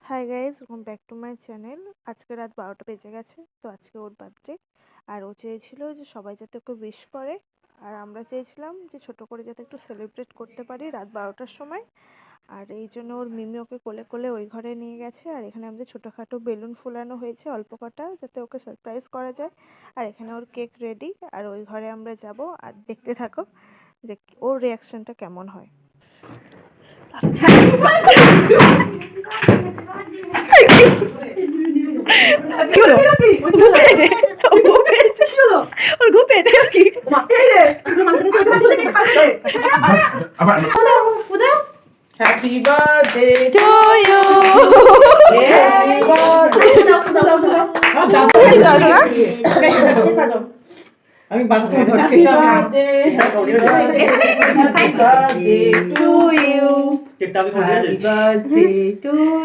Hi guys, welcome back to my channel. আজকে রাত 12টা বেজে গেছে। তো আজকে ওর বার্থডে, আর ও চেয়েছিল যে সবাই যাতে ওকে উইশ করে, আর আমরা চেয়েছিলাম যে ছোট করে যাতে একটু সেলিব্রেট করতে পারি রাত 12টার সময়। আর এই জন্য ওর মিমি ওকে কোলে কোলে ওই ঘরে নিয়ে গেছে। আর এখানে আমাদের ছোটোখাটো বেলুন ফুলানো হয়েছে অল্প কটা, যাতে ওকে সারপ্রাইজ করা যায়। আর এখানে ওর কেক রেডি, আর ওই ঘরে আমরা যাব। আর দেখতে থাকো যে ওর রিয়াকশনটা কেমন হয়। Happy birthday to you. Happy birthday. আমি বারো সময় ধরছি। Happy birthday to you. Happy birthday to